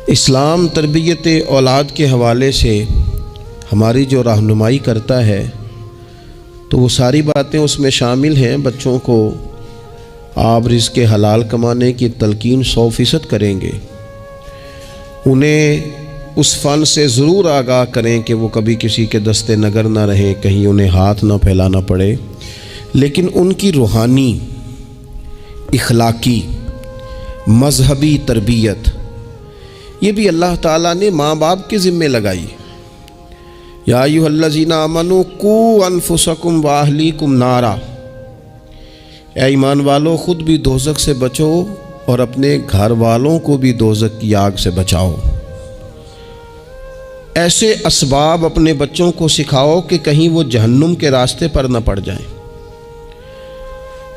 اسلام تربیت اولاد کے حوالے سے ہماری جو رہنمائی کرتا ہے تو وہ ساری باتیں اس میں شامل ہیں۔ بچوں کو آپ رزق حلال کمانے کی تلقین 100% کریں گے، انہیں اس فن سے ضرور آگاہ کریں کہ وہ کبھی کسی کے دستے نگر نہ رہیں، کہیں انہیں ہاتھ نہ پھیلانا پڑے، لیکن ان کی روحانی، اخلاقی، مذہبی تربیت یہ بھی اللہ تعالیٰ نے ماں باپ کے ذمے لگائی۔ یا ایھا الذین آمنوا قوا انفسکم واہلیکم نارا، اے ایمان والو خود بھی دوزخ سے بچو اور اپنے گھر والوں کو بھی دوزخ کی آگ سے بچاؤ۔ ایسے اسباب اپنے بچوں کو سکھاؤ کہ کہیں وہ جہنم کے راستے پر نہ پڑ جائیں۔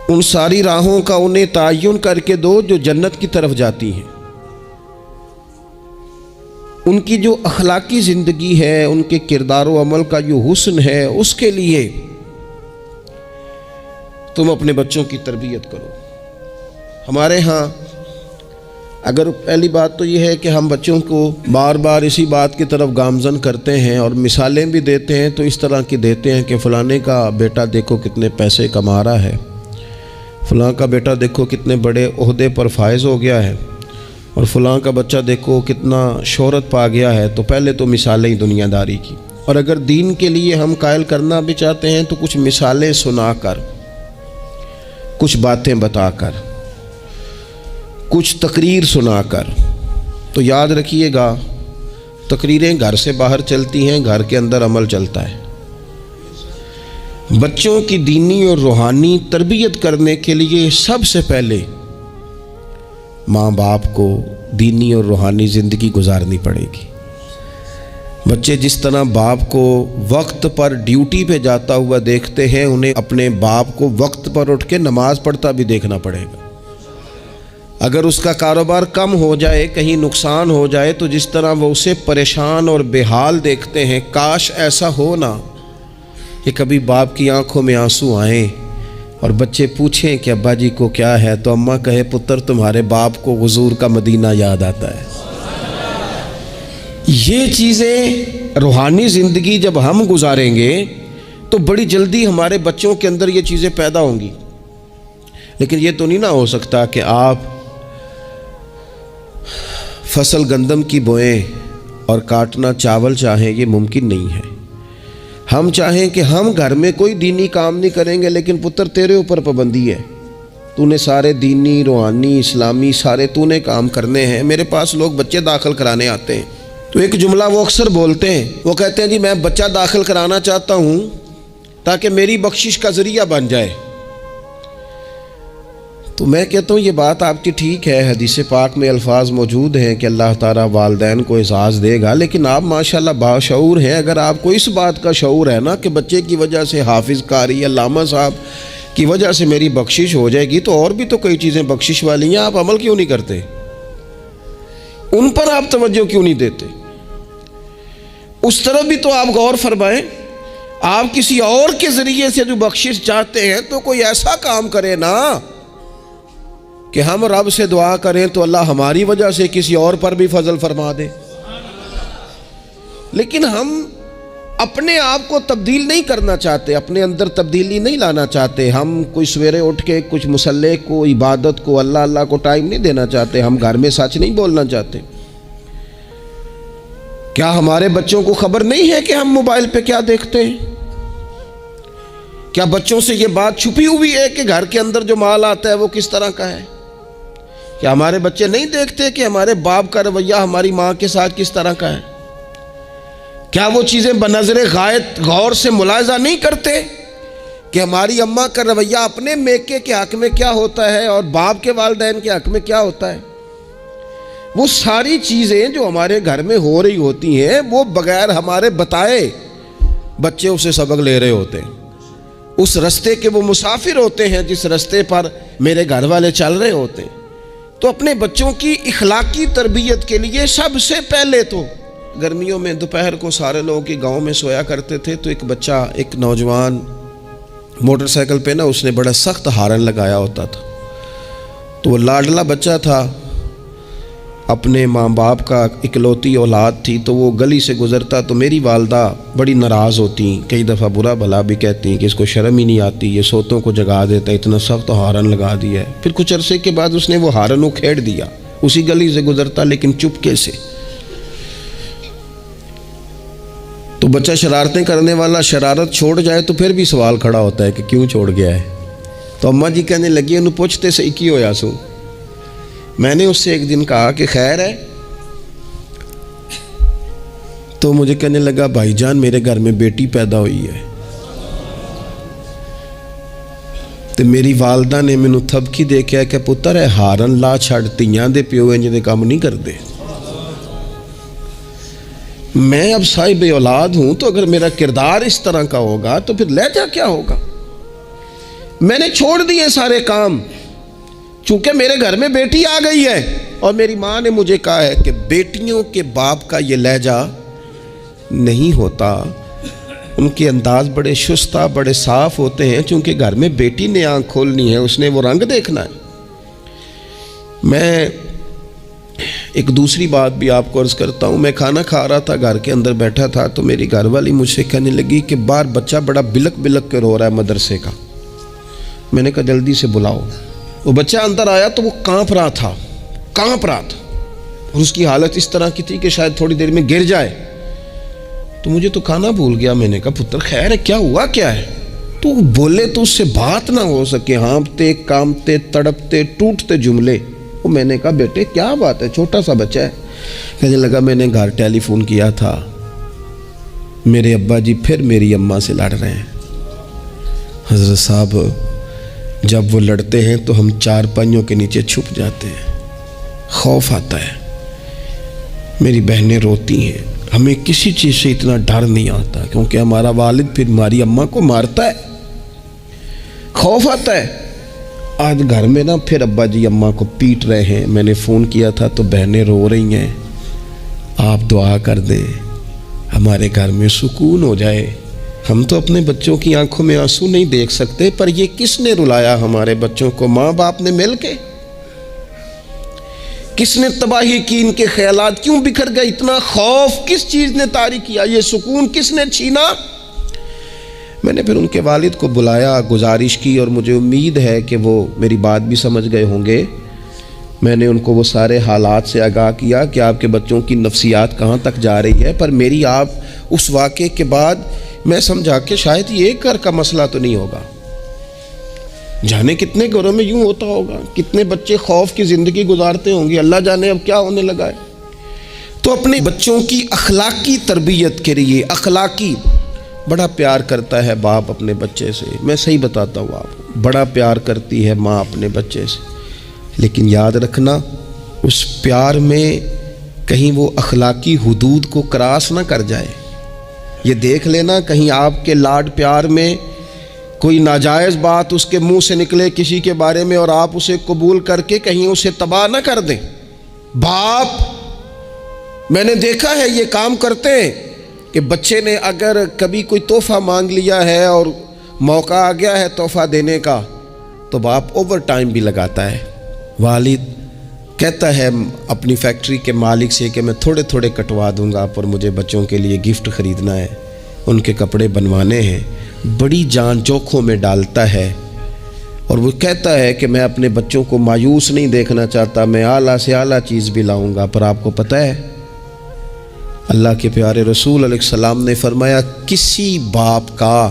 ان ساری راہوں کا انہیں تعین کر کے دو جو جنت کی طرف جاتی ہیں۔ ان کی جو اخلاقی زندگی ہے، ان کے کردار و عمل کا جو حسن ہے، اس کے لیے تم اپنے بچوں کی تربیت کرو۔ ہمارے ہاں اگر پہلی بات تو یہ ہے کہ ہم بچوں کو بار بار اسی بات کی طرف گامزن کرتے ہیں اور مثالیں بھی دیتے ہیں تو اس طرح کی دیتے ہیں کہ فلانے کا بیٹا دیکھو کتنے پیسے کما رہا ہے، فلاں کا بیٹا دیکھو کتنے بڑے عہدے پر فائز ہو گیا ہے، اور فلاں کا بچہ دیکھو کتنا شہرت پا گیا ہے۔ تو پہلے تو مثالیں ہی دنیا داری کی، اور اگر دین کے لیے ہم قائل کرنا بھی چاہتے ہیں تو کچھ مثالیں سنا کر، کچھ باتیں بتا کر، کچھ تقریر سنا کر۔ تو یاد رکھیے گا تقریریں گھر سے باہر چلتی ہیں، گھر کے اندر عمل چلتا ہے۔ بچوں کی دینی اور روحانی تربیت کرنے کے لیے سب سے پہلے ماں باپ کو دینی اور روحانی زندگی گزارنی پڑے گی۔ بچے جس طرح باپ کو وقت پر ڈیوٹی پہ جاتا ہوا دیکھتے ہیں، انہیں اپنے باپ کو وقت پر اٹھ کے نماز پڑھتا بھی دیکھنا پڑے گا۔ اگر اس کا کاروبار کم ہو جائے، کہیں نقصان ہو جائے، تو جس طرح وہ اسے پریشان اور بے حال دیکھتے ہیں، کاش ایسا ہو نا کہ کبھی باپ کی آنکھوں میں آنسو آئیں اور بچے پوچھیں کہ ابا جی کو کیا ہے، تو اماں کہے پتر تمہارے باپ کو حضور کا مدینہ یاد آتا ہے۔ یہ چیزیں روحانی زندگی جب ہم گزاریں گے تو بڑی جلدی ہمارے بچوں کے اندر یہ چیزیں پیدا ہوں گی۔ لیکن یہ تو نہیں نہ ہو سکتا کہ آپ فصل گندم کی بوئیں اور کاٹنا چاول چاہیں، یہ ممکن نہیں ہے۔ ہم چاہیں کہ ہم گھر میں کوئی دینی کام نہیں کریں گے، لیکن پتر تیرے اوپر پابندی ہے، تو نے سارے دینی، روحانی، اسلامی سارے تو نے کام کرنے ہیں۔ میرے پاس لوگ بچے داخل کرانے آتے ہیں تو ایک جملہ وہ اکثر بولتے ہیں، وہ کہتے ہیں جی میں بچہ داخل کرانا چاہتا ہوں تاکہ میری بخشش کا ذریعہ بن جائے۔ تو میں کہتا ہوں یہ بات آپ کی ٹھیک ہے، حدیث پاک میں الفاظ موجود ہیں کہ اللہ تعالیٰ والدین کو اعزاز دے گا، لیکن آپ ماشاءاللہ باشعور ہیں۔ اگر آپ کو اس بات کا شعور ہے نا کہ بچے کی وجہ سے حافظ قاری علامہ صاحب کی وجہ سے میری بخشش ہو جائے گی، تو اور بھی تو کئی چیزیں بخشش والی ہیں، آپ عمل کیوں نہیں کرتے؟ ان پر آپ توجہ کیوں نہیں دیتے؟ اس طرف بھی تو آپ غور فرمائیں۔ آپ کسی اور کے ذریعے سے جو بخشش چاہتے ہیں تو کوئی ایسا کام کرے نا کہ ہم رب سے دعا کریں تو اللہ ہماری وجہ سے کسی اور پر بھی فضل فرما دے۔ لیکن ہم اپنے آپ کو تبدیل نہیں کرنا چاہتے، اپنے اندر تبدیلی نہیں لانا چاہتے۔ ہم کوئی سویرے اٹھ کے کچھ مصلی کو، عبادت کو، اللہ کو ٹائم نہیں دینا چاہتے۔ ہم گھر میں سچ نہیں بولنا چاہتے۔ کیا ہمارے بچوں کو خبر نہیں ہے کہ ہم موبائل پہ کیا دیکھتے ہیں؟ کیا بچوں سے یہ بات چھپی ہوئی ہے کہ گھر کے اندر جو مال آتا ہے وہ کس طرح کا ہے؟ کیا ہمارے بچے نہیں دیکھتے کہ ہمارے باپ کا رویہ ہماری ماں کے ساتھ کس طرح کا ہے؟ کیا وہ چیزیں بنظر غائب غور سے ملاحظہ نہیں کرتے کہ ہماری اماں کا رویہ اپنے میکے کے حق میں کیا ہوتا ہے اور باپ کے والدین کے حق میں کیا ہوتا ہے؟ وہ ساری چیزیں جو ہمارے گھر میں ہو رہی ہوتی ہیں وہ بغیر ہمارے بتائے بچے اسے سبق لے رہے ہوتے ہیں۔ اس رستے کے وہ مسافر ہوتے ہیں جس رستے پر میرے گھر والے چل رہے ہوتے ہیں۔ تو اپنے بچوں کی اخلاقی تربیت کے لیے سب سے پہلے تو گرمیوں میں دوپہر کو سارے لوگ کے گاؤں میں سویا کرتے تھے، تو ایک بچہ، ایک نوجوان موٹر سائیکل پہ نا اس نے بڑا سخت ہارن لگایا ہوتا تھا، تو وہ لاڈلا بچہ تھا، اپنے ماں باپ کا اکلوتی اولاد تھی تو وہ گلی سے گزرتا تو میری والدہ بڑی ناراض ہوتی، کئی دفعہ برا بھلا بھی کہتی کہ اس کو شرم ہی نہیں آتی، یہ سوتوں کو جگا دیتا، اتنا سخت ہارن لگا دیا ہے۔ پھر کچھ عرصے کے بعد اس نے وہ ہارن اکھیڑ دیا، اسی گلی سے گزرتا لیکن چپکے سے۔ تو بچہ شرارتیں کرنے والا شرارت چھوڑ جائے تو پھر بھی سوال کھڑا ہوتا ہے کہ کیوں چھوڑ گیا ہے۔ تو اماں جی کہنے لگی انہوں پوچھتے صحیح کی ہویا سو۔ میں نے اس سے ایک دن کہا کہ خیر ہے، تو مجھے کہنے لگا بھائی جان میرے گھر میں بیٹی پیدا ہوئی ہے۔ تو میری والدہ نے مینوں تھپکی دے کے کہ پتر ہے ہارن لا چھڑ تیاں دے پیو انج دے کام نہیں کردے۔ میں اب صاحب اولاد ہوں تو اگر میرا کردار اس طرح کا ہوگا تو پھر لہجہ کیا ہوگا؟ میں نے چھوڑ دیے سارے کام، چونکہ میرے گھر میں بیٹی آ گئی ہے اور میری ماں نے مجھے کہا ہے کہ بیٹیوں کے باپ کا یہ لہجہ نہیں ہوتا، ان کے انداز بڑے شستہ بڑے صاف ہوتے ہیں، چونکہ گھر میں بیٹی نے آنکھ کھولنی ہے، اس نے وہ رنگ دیکھنا ہے۔ میں ایک دوسری بات بھی آپ کو عرض کرتا ہوں، میں کھانا کھا رہا تھا، گھر کے اندر بیٹھا تھا تو میری گھر والی مجھ سے کہنے لگی کہ باہر بچہ بڑا بلک بلک کے رو رہا ہے مدرسے کا۔ میں نے کہا جلدی سے بلاؤ۔ وہ بچہ اندر آیا تو وہ کانپ رہا تھا اور اس کی حالت اس طرح کی تھی کہ شاید تھوڑی دیر میں گر جائے۔ تو مجھے تو کھانا بھول گیا، میں نے کہا پتر خیر ہے، کیا ہوا کیا ہے؟ تو بولے تو اس سے بات نہ ہو سکے، ہانپتے کامتے تڑپتے ٹوٹتے جملے۔ وہ میں نے کہا بیٹے کیا بات ہے، چھوٹا سا بچہ ہے۔ کہنے لگا میں نے گھر ٹیلی فون کیا تھا، میرے ابا جی پھر میری اماں سے لڑ رہے ہیں۔ حضرت صاحب جب وہ لڑتے ہیں تو ہم چار پائیوں کے نیچے چھپ جاتے ہیں، خوف آتا ہے، میری بہنیں روتی ہیں، ہمیں کسی چیز سے اتنا ڈر نہیں آتا کیونکہ ہمارا والد پھر ہماری اماں کو مارتا ہے، خوف آتا ہے۔ آج گھر میں نا پھر ابا جی اماں کو پیٹ رہے ہیں، میں نے فون کیا تھا تو بہنیں رو رہی ہیں، آپ دعا کر دیں ہمارے گھر میں سکون ہو جائے۔ ہم تو اپنے بچوں کی آنکھوں میں آنسو نہیں دیکھ سکتے، پر یہ کس نے رلایا ہمارے بچوں کو؟ ماں باپ نے مل کے؟ کس نے تباہی کی؟ ان کے خیالات کیوں بکھر گئے؟ اتنا خوف کس چیز نے طاری کیا؟ یہ سکون کس نے چھینا؟ میں نے پھر ان کے والد کو بلایا، گزارش کی، اور مجھے امید ہے کہ وہ میری بات بھی سمجھ گئے ہوں گے۔ میں نے ان کو وہ سارے حالات سے آگاہ کیا کہ آپ کے بچوں کی نفسیات کہاں تک جا رہی ہے، پر میری آپ اس واقعے کے بعد میں سمجھا کہ شاید یہ ایک گھر کا مسئلہ تو نہیں ہوگا، جانے کتنے گھروں میں یوں ہوتا ہوگا، کتنے بچے خوف کی زندگی گزارتے ہوں گے، اللہ جانے اب کیا ہونے لگا ہے۔ تو اپنے بچوں کی اخلاقی تربیت کے لیے، اخلاقی بڑا پیار کرتا ہے باپ اپنے بچے سے، میں صحیح بتاتا ہوں آپ کو، بڑا پیار کرتی ہے ماں اپنے بچے سے، لیکن یاد رکھنا اس پیار میں کہیں وہ اخلاقی حدود کو کراس نہ کر جائے۔ یہ دیکھ لینا کہیں آپ کے لاڈ پیار میں کوئی ناجائز بات اس کے منہ سے نکلے کسی کے بارے میں اور آپ اسے قبول کر کے کہیں اسے تباہ نہ کر دیں۔ باپ میں نے دیکھا ہے یہ کام کرتے ہیں کہ بچے نے اگر کبھی کوئی تحفہ مانگ لیا ہے اور موقع آ گیا ہے تحفہ دینے کا تو باپ اوور ٹائم بھی لگاتا ہے۔ والد کہتا ہے اپنی فیکٹری کے مالک سے کہ میں تھوڑے تھوڑے کٹوا دوں گا، پر مجھے بچوں کے لیے گفٹ خریدنا ہے، ان کے کپڑے بنوانے ہیں، بڑی جان جوکھوں میں ڈالتا ہے، اور وہ کہتا ہے کہ میں اپنے بچوں کو مایوس نہیں دیکھنا چاہتا، میں اعلیٰ سے اعلیٰ چیز بھی لاؤں گا۔ پر آپ کو پتہ ہے اللہ کے پیارے رسول علیہ السلام نے فرمایا کسی باپ کا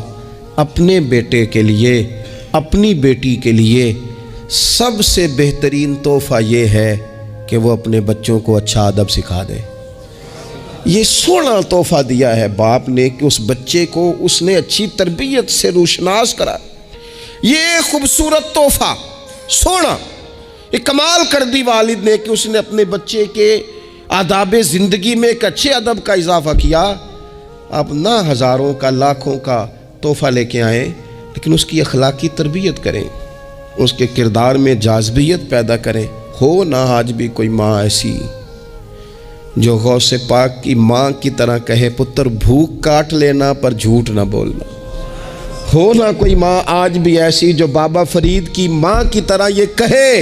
اپنے بیٹے کے لیے، اپنی بیٹی کے لیے سب سے بہترین تحفہ یہ ہے کہ وہ اپنے بچوں کو اچھا ادب سکھا دے۔ یہ سونا تحفہ دیا ہے باپ نے کہ اس بچے کو اس نے اچھی تربیت سے روشناس کرا۔ یہ خوبصورت تحفہ سونا، یہ کمال کر دی والد نے کہ اس نے اپنے بچے کے آداب زندگی میں ایک اچھے ادب کا اضافہ کیا۔ آپ نہ ہزاروں کا لاکھوں کا تحفہ لے کے آئیں، لیکن اس کی اخلاقی تربیت کریں، اس کے کردار میں جاذبیت پیدا کریں۔ ہو نہ آج بھی کوئی ماں ایسی جو غوث پاک کی ماں کی طرح کہے پتر بھوک کاٹ لینا پر جھوٹ نہ بولنا۔ ہو نہ کوئی ماں آج بھی ایسی جو بابا فرید کی ماں کی طرح یہ کہے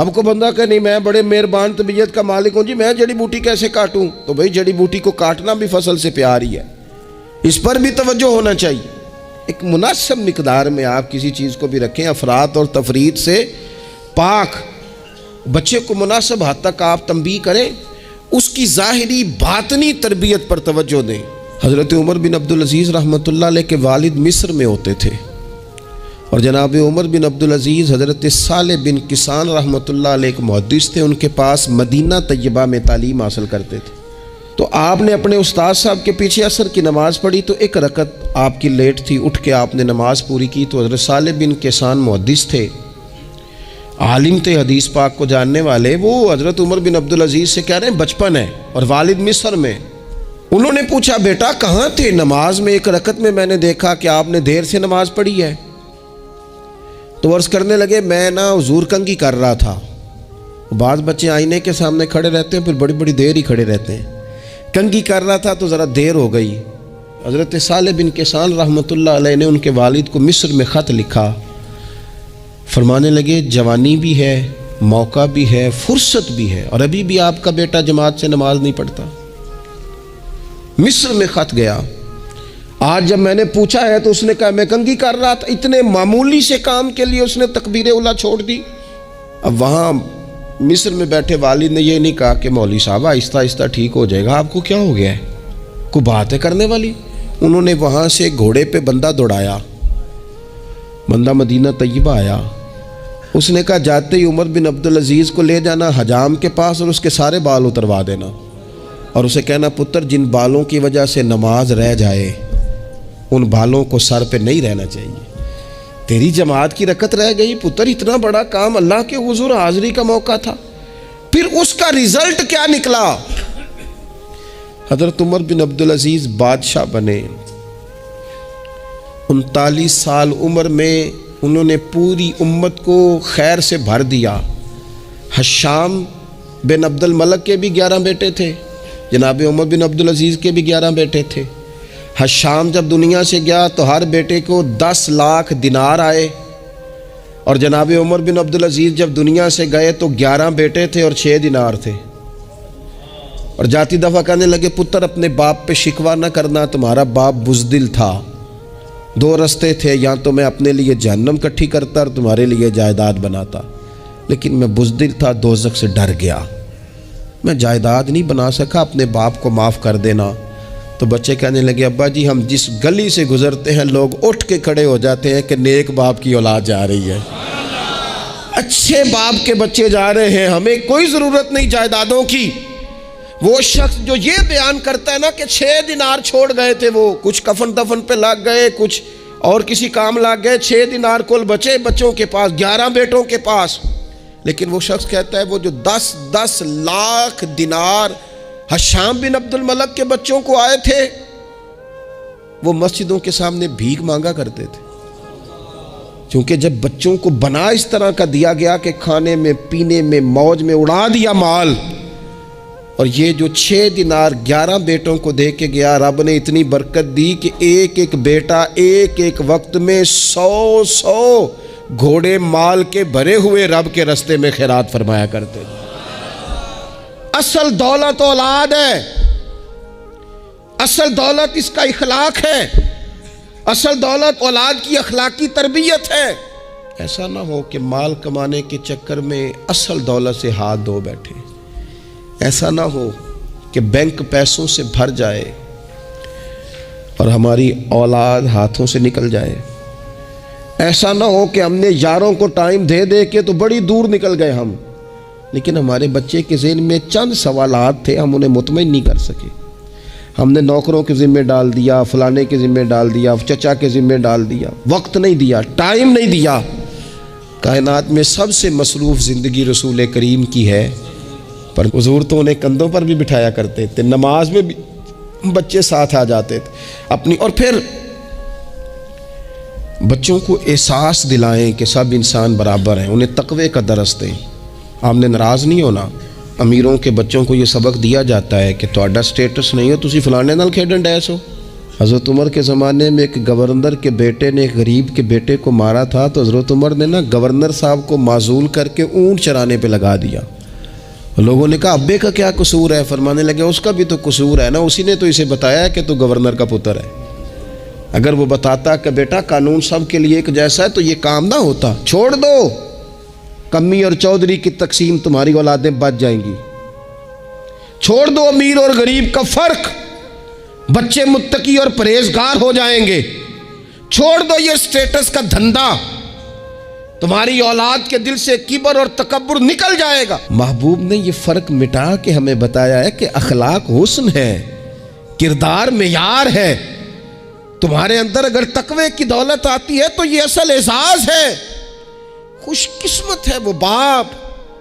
اب کو بندہ کہ نہیں میں بڑے مہربان طبیعت کا مالک ہوں جی، میں جڑی بوٹی کیسے کاٹوں؟ تو بھئی جڑی بوٹی کو کاٹنا بھی فصل سے پیار ہی ہے، اس پر بھی توجہ ہونا چاہیے۔ ایک مناسب مقدار میں آپ کسی چیز کو بھی رکھیں، افراط اور تفریط سے پاک۔ بچے کو مناسب حد تک آپ تنبیہ کریں، اس کی ظاہری باطنی تربیت پر توجہ دیں۔ حضرت عمر بن عبدالعزیز رحمۃ اللہ علیہ کے والد مصر میں ہوتے تھے، اور جناب عمر بن عبدالعزیز حضرت صالح بن کسان رحمۃ اللہ علیہ ایک محدث تھے، ان کے پاس مدینہ طیبہ میں تعلیم حاصل کرتے تھے۔ تو آپ نے اپنے استاد صاحب کے پیچھے عصر کی نماز پڑھی، تو ایک رکعت آپ کی لیٹ تھی، اٹھ کے آپ نے نماز پوری کی۔ تو حضرت صالح بن کسان محدث تھے، عالم تھے، حدیث پاک کو جاننے والے۔ وہ حضرت عمر بن عبدالعزیز سے کہہ رہے ہیں بچپن ہے اور والد مصر میں۔ انہوں نے پوچھا بیٹا کہاں تھے نماز میں؟ ایک رکعت میں نے دیکھا کہ آپ نے دیر سے نماز پڑھی ہے۔ تو عرض کرنے لگے میں حضور کنگھی کر رہا تھا۔ بعض بچے آئینے کے سامنے کھڑے رہتے ہیں، پھر بڑی بڑی دیر ہی کھڑے رہتے ہیں۔ کنگھی کر رہا تھا تو ذرا دیر ہو گئی۔ حضرت صالح بن کسان رحمۃ اللہ علیہ نے ان کے والد کو مصر میں خط لکھا، فرمانے لگے جوانی بھی ہے، موقع بھی ہے، فرصت بھی ہے، اور ابھی بھی آپ کا بیٹا جماعت سے نماز نہیں پڑھتا۔ مصر میں خط گیا۔ آج جب میں نے پوچھا ہے تو اس نے کہا میں کنگھی کر رہا تھا۔ اتنے معمولی سے کام کے لیے اس نے تکبیر اولیٰ چھوڑ دی۔ اب وہاں مصر میں بیٹھے والد نے یہ نہیں کہا کہ مولوی صاحب آہستہ آہستہ ٹھیک ہو جائے گا، آپ کو کیا ہو گیا ہے، کوئی بات ہے کرنے والی؟ انہوں نے وہاں سے گھوڑے پہ بندہ دوڑایا، بندہ مدینہ طیبہ آیا۔ اس نے کہا جاتے ہی عمر بن عبدالعزیز کو لے جانا حجام کے پاس اور اس کے سارے بال اتروا دینا، اور اسے کہنا پتر جن بالوں کی وجہ سے نماز رہ جائے ان بالوں کو سر پہ نہیں رہنا چاہیے، تیری جماعت کی رکعت رہ گئی پتر، اتنا بڑا کام، اللہ کے حضور حاضری کا موقع تھا۔ پھر اس کا ریزلٹ کیا نکلا؟ حضرت عمر بن عبدالعزیز بادشاہ بنے، 39 سال عمر میں انہوں نے پوری امت کو خیر سے بھر دیا۔ حشام بن عبد الملک کے بھی 11 بیٹے تھے، جناب عمر بن عبدالعزیز کے بھی 11 بیٹے تھے۔ حشام جب دنیا سے گیا تو ہر بیٹے کو 10 لاکھ دینار آئے، اور جناب عمر بن عبدالعزیز جب دنیا سے گئے تو 11 بیٹے تھے اور 6 دینار تھے۔ اور جاتی دفعہ کہنے لگے پتر اپنے باپ پہ شکوہ نہ کرنا، تمہارا باپ بزدل تھا، 2 رستے تھے، یا تو میں اپنے لیے جہنم کٹھی کرتا اور تمہارے لیے جائیداد بناتا، لیکن میں بزدل تھا، دوزخ سے ڈر گیا، میں جائیداد نہیں بنا سکا، اپنے باپ کو معاف کر دینا۔ تو بچے کہنے لگے ابا جی ہم جس گلی سے گزرتے ہیں لوگ اٹھ کے کھڑے ہو جاتے ہیں کہ نیک باپ کی اولاد جا رہی ہے، اچھے باپ کے بچے جا رہے ہیں، ہمیں کوئی ضرورت نہیں جائیدادوں کی۔ وہ شخص جو یہ بیان کرتا ہے نا کہ 6 دینار چھوڑ گئے تھے، وہ کچھ کفن دفن پہ لگ گئے، کچھ اور کسی کام لگ گئے، 6 دینار کل بچے بچوں کے پاس، 11 بیٹوں کے پاس۔ لیکن وہ شخص کہتا ہے وہ جو 10 لاکھ دینار حشام بن عبد الملک کے بچوں کو آئے تھے، وہ مسجدوں کے سامنے بھیک مانگا کرتے تھے، کیونکہ جب بچوں کو بنا اس طرح کا دیا گیا کہ کھانے میں پینے میں موج میں اڑا دیا مال، اور یہ جو 6 دینار 11 بیٹوں کو دے کے گیا، رب نے اتنی برکت دی کہ ایک ایک بیٹا ایک ایک وقت میں 100 گھوڑے مال کے بھرے ہوئے رب کے رستے میں خیرات فرمایا کرتے تھے۔ اصل دولت اولاد ہے، اصل دولت اس کا اخلاق ہے، اصل دولت اولاد کی اخلاقی تربیت ہے۔ ایسا نہ ہو کہ مال کمانے کے چکر میں اصل دولت سے ہاتھ دھو بیٹھے، ایسا نہ ہو کہ بینک پیسوں سے بھر جائے اور ہماری اولاد ہاتھوں سے نکل جائے، ایسا نہ ہو کہ ہم نے یاروں کو ٹائم دے دے کے تو بڑی دور نکل گئے ہم، لیکن ہمارے بچے کے ذہن میں چند سوالات تھے، ہم انہیں مطمئن نہیں کر سکے، ہم نے نوکروں کے ذمہ ڈال دیا، فلانے کے ذمہ ڈال دیا، چچا کے ذمہ ڈال دیا، وقت نہیں دیا، ٹائم نہیں دیا۔ کائنات میں سب سے مصروف زندگی رسول کریم کی ہے، پر حضور تو انہیں کندھوں پر بھی بٹھایا کرتے تھے، نماز میں بھی بچے ساتھ آ جاتے تھے اپنی، اور پھر بچوں کو احساس دلائیں کہ سب انسان برابر ہیں، انہیں تقوی کا درس دیں۔ آپ نے ناراض نہیں ہونا، امیروں کے بچوں کو یہ سبق دیا جاتا ہے کہ تہاڈا سٹیٹس نہیں ہو تسی فلانے نال کھیڈن ڈیس ہو، حضرت عمر کے زمانے میں ایک گورنر کے بیٹے نے ایک غریب کے بیٹے کو مارا تھا، تو حضرت عمر نے نا گورنر صاحب کو معزول کر کے اونٹ چرانے پہ لگا دیا۔ لوگوں نے کہا ابے کا کیا قصور ہے؟ فرمانے لگے اس کا بھی تو قصور ہے نا، اسی نے تو اسے بتایا کہ تو گورنر کا پتر ہے۔ اگر وہ بتاتا کہ بیٹا قانون سب کے لیے ایک جیسا ہے تو یہ کام نہ ہوتا۔ چھوڑ دو، کمی اور چودھری کی تقسیم، تمہاری اولادیں بچ جائیں گی۔ چھوڑ دو امیر اور غریب کا فرق، بچے متقی اور پرہیزگار ہو جائیں گے۔ چھوڑ دو یہ سٹیٹس کا دھندا، تمہاری اولاد کے دل سے کبر اور تکبر نکل جائے گا۔ محبوب نے یہ فرق مٹا کے ہمیں بتایا ہے کہ اخلاق حسن ہے، کردار معیار ہے۔ تمہارے اندر اگر تقوی کی دولت آتی ہے تو یہ اصل اعزاز ہے۔ خوش قسمت ہے وہ باپ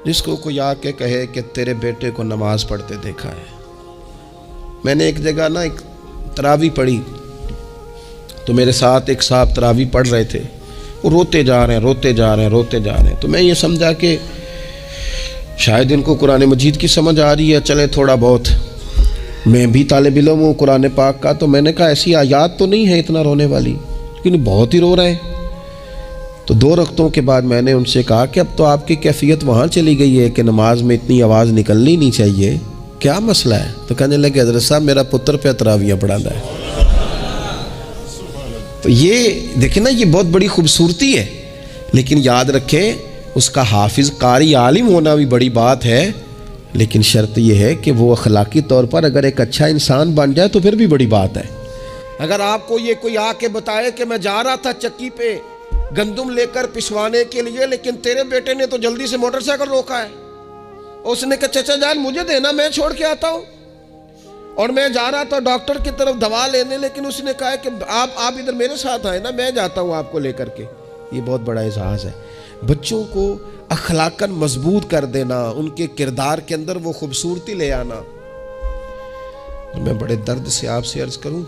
جس کو کوئی آ کے کہے کہ تیرے بیٹے کو نماز پڑھتے دیکھا ہے۔ میں نے ایک جگہ نا ایک تراویح پڑھی، تو میرے ساتھ ایک صاحب تراویح پڑھ رہے تھے، وہ روتے جا رہے ہیں۔ تو میں یہ سمجھا کہ شاید ان کو قرآن مجید کی سمجھ آ رہی ہے، چلے تھوڑا بہت، میں بھی طالب علم ہوں قرآن پاک کا، تو میں نے کہا ایسی آیات تو نہیں ہے اتنا رونے والی، لیکن بہت ہی رو رہے ہیں۔ تو 2 رکعتوں کے بعد میں نے ان سے کہا کہ اب تو آپ کی کیفیت وہاں چلی گئی ہے کہ نماز میں اتنی آواز نکلنی نہیں چاہیے، کیا مسئلہ ہے؟ تو کہنے لگے حضرت صاحب میرا پتر پہ تراویح پڑھانا ہے۔ تو یہ دیکھیں نا، یہ بہت بڑی خوبصورتی ہے، لیکن یاد رکھیں اس کا حافظ قاری عالم ہونا بھی بڑی بات ہے، لیکن شرط یہ ہے کہ وہ اخلاقی طور پر اگر ایک اچھا انسان بن جائے تو پھر بھی بڑی بات ہے۔ اگر آپ کو یہ کوئی آ کے بتائے کہ میں جا رہا تھا چکی پہ گندم لے کر پسوانے کے لیے، لیکن تیرے بیٹے نے تو جلدی سے موٹر سائیکل روکا ہے، اس نے کہا چچا جان مجھے دینا، میں چھوڑ کے آتا ہوں، اور میں جا رہا تھا ڈاکٹر کی طرف دوا لینے، لیکن اس نے کہا کہ آپ ادھر میرے ساتھ آئے نا، میں جاتا ہوں آپ کو لے کر کے۔ یہ بہت بڑا اعزاز ہے۔ بچوں کو اخلاقاً مضبوط کر دینا، ان کے کردار کے اندر وہ خوبصورتی لے آنا۔ میں بڑے درد سے آپ سے عرض کروں،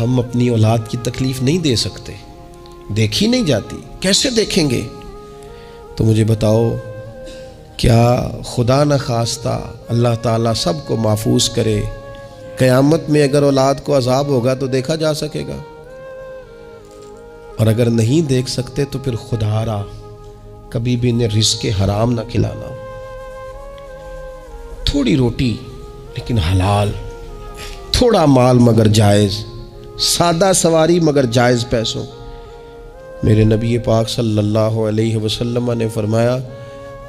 ہم اپنی اولاد کی تکلیف نہیں دے سکتے، دیکھی نہیں جاتی، کیسے دیکھیں گے؟ تو مجھے بتاؤ، کیا خدا نہ خواستہ اللہ تعالیٰ سب کو محفوظ کرے، قیامت میں اگر اولاد کو عذاب ہوگا تو دیکھا جا سکے گا؟ اور اگر نہیں دیکھ سکتے تو پھر خدا را کبھی بھی انہیں رزق حرام نہ کھلانا۔ تھوڑی روٹی لیکن حلال، تھوڑا مال مگر جائز، سادہ سواری مگر جائز پیسوں۔ میرے نبی پاک صلی اللہ علیہ وسلم نے فرمایا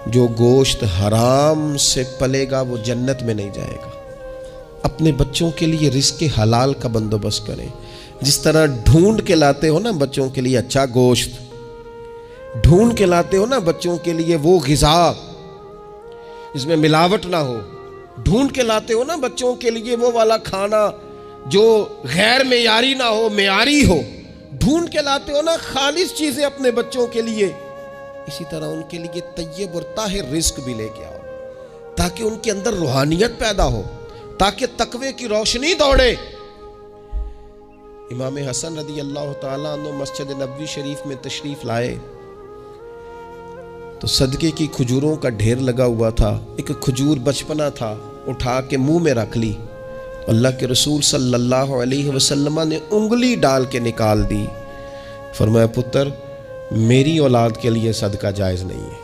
جو گوشت حرام سے پلے گا وہ جنت میں نہیں جائے گا۔ اپنے بچوں کے لیے رزق حلال کا بندوبست کریں، جس طرح ڈھونڈ کے لاتے ہو نا بچوں کے لیے اچھا گوشت، ڈھونڈ کے لاتے ہو نا بچوں کے لیے وہ غذا جس میں ملاوٹ نہ ہو، ڈھونڈ کے لاتے ہو نا بچوں کے لیے وہ والا کھانا جو غیر معیاری نہ ہو، معیاری ہو، ڈھونڈ کے لاتے ہو نا خالص چیزیں اپنے بچوں کے لیے، اسی طرح ان کے لیے طیب اور طاہر رزق بھی لے کے آؤ، تاکہ ان کے اندر روحانیت پیدا ہو، تاکہ تقوی کی روشنی دوڑے۔ امام حسن رضی اللہ تعالیٰ عنہ مسجد نبوی شریف میں تشریف لائے تو صدقے کی کھجوروں کا ڈھیر لگا ہوا تھا، ایک کھجور بچپنا تھا، اٹھا کے منہ میں رکھ لی، اللہ کے رسول صلی اللہ علیہ وسلم نے انگلی ڈال کے نکال دی، فرمایا پتر میری اولاد کے لیے صدقہ جائز نہیں ہے۔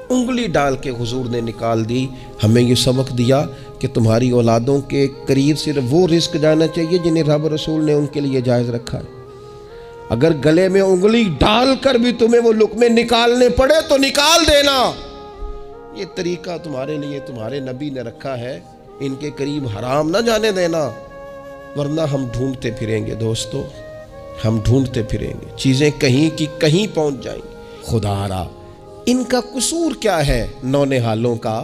انگلی ڈال کے حضور نے نکال دی، ہمیں یہ سبق دیا کہ تمہاری اولادوں کے قریب صرف وہ رزق جانا چاہیے جنہیں رب رسول نے ان کے لیے جائز رکھا ہے۔ اگر گلے میں انگلی ڈال کر بھی تمہیں وہ لقمے نکالنے پڑے تو نکال دینا، یہ طریقہ تمہارے لیے تمہارے نبی نے رکھا ہے، ان کے قریب حرام نہ جانے دینا، ورنہ ہم ڈھونڈتے پھریں گے دوستو، ہم ڈھونڈتے پھریں گے، چیزیں کہیں کی کہیں پہنچ جائیں گی۔ خدا را ان کا قصور کیا ہے نونہالوں کا؟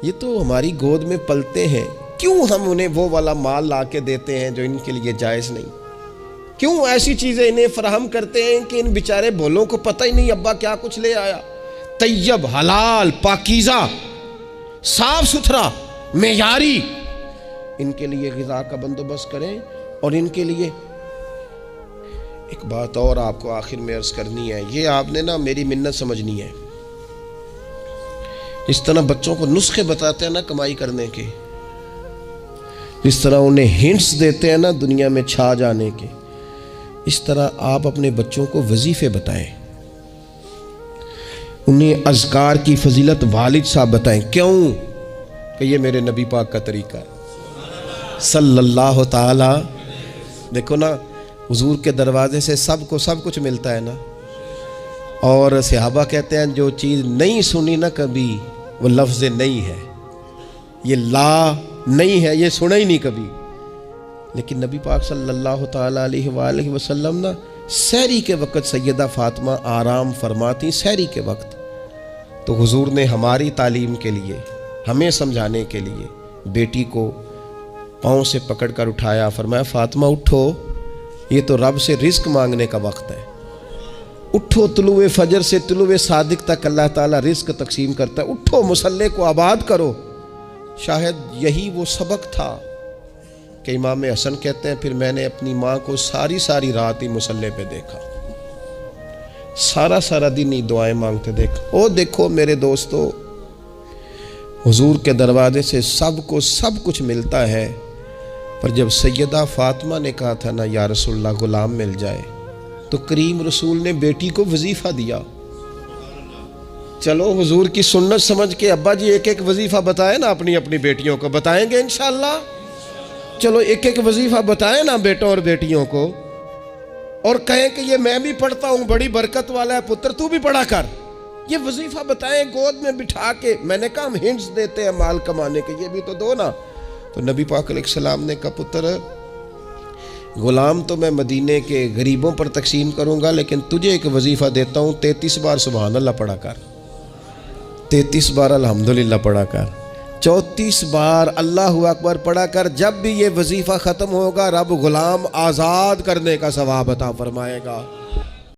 یہ تو ہماری گود میں پلتے ہیں، کیوں ہم انہیں وہ والا مال لا کے دیتے ہیں جو ان کے لیے جائز نہیں؟ کیوں ایسی چیزیں انہیں فراہم کرتے ہیں کہ ان بیچارے بولوں کو پتہ ہی نہیں ابا کیا کچھ لے آیا؟ طیب، حلال، پاکیزہ، صاف ستھرا، معیاری ان کے لیے غذا کا بندوبست کریں۔ اور ان کے لیے ایک بات اور آپ کو آخر میں عرض کرنی ہے، یہ آپ نے نا میری منت سمجھنی ہے۔ اس طرح بچوں کو نسخے بتاتے ہیں نا کمائی کرنے کے، جس طرح انہیں ہنٹس دیتے ہیں نا دنیا میں چھا جانے کے، اس طرح آپ اپنے بچوں کو وظیفے بتائیں، انہیں اذکار کی فضیلت والد صاحب بتائیں۔ کیوں؟ کہ یہ میرے نبی پاک کا طریقہ ہے صلی اللہ تعالی۔ دیکھو نا، حضور کے دروازے سے سب کو سب کچھ ملتا ہے نا، اور صحابہ کہتے ہیں جو چیز نہیں سنی نا کبھی وہ لفظ نہیں ہے، یہ لا نہیں ہے، یہ سنا ہی نہیں کبھی۔ لیکن نبی پاک صلی اللہ تعالی علیہ وآلہ وسلم نا سحری کے وقت سیدہ فاطمہ آرام فرماتی، سحری کے وقت، تو حضور نے ہماری تعلیم کے لیے، ہمیں سمجھانے کے لیے بیٹی کو پاؤں سے پکڑ کر اٹھایا، فرمایا فاطمہ اٹھو، یہ تو رب سے رزق مانگنے کا وقت ہے، اٹھو، طلوع فجر سے طلوع صادق تک اللہ تعالیٰ رزق تقسیم کرتا ہے، اٹھو مصلے کو آباد کرو۔ شاید یہی وہ سبق تھا کہ امام حسن کہتے ہیں پھر میں نے اپنی ماں کو ساری رات ہی مصلے پہ دیکھا، سارا دن ہی دعائیں مانگتے دیکھا۔ او دیکھو میرے دوستو، حضور کے دروازے سے سب کو سب کچھ ملتا ہے، پر جب سیدہ فاطمہ نے کہا تھا نا یا رسول اللہ غلام مل جائے، تو کریم رسول نے بیٹی کو وظیفہ دیا۔ چلو حضور کی سنت سمجھ کے ابا جی ایک وظیفہ بتائے نا اپنی بیٹیوں کو، بتائیں گے انشاءاللہ؟ چلو ایک وظیفہ بتائیں نا بیٹوں اور بیٹیوں کو، اور کہیں کہ یہ میں بھی پڑھتا ہوں، بڑی برکت والا ہے پتر، تو بھی پڑھا کر، یہ وظیفہ بتائیں گود میں بٹھا کے۔ میں نے کہا ہم ہنٹس دیتے ہیں مال کمانے کے، یہ بھی تو دو نا۔ تو نبی پاک علیہ السلام نے کہا پتر غلام تو میں مدینے کے غریبوں پر تقسیم کروں گا، لیکن تجھے ایک وظیفہ دیتا ہوں، 33 بار سبحان اللہ پڑھا کر، 33 بار الحمدللہ پڑھا کر، 34 بار اللہ اکبر پڑھا کر۔ جب بھی یہ وظیفہ ختم ہوگا رب غلام آزاد کرنے کا ثواب عطا فرمائے گا۔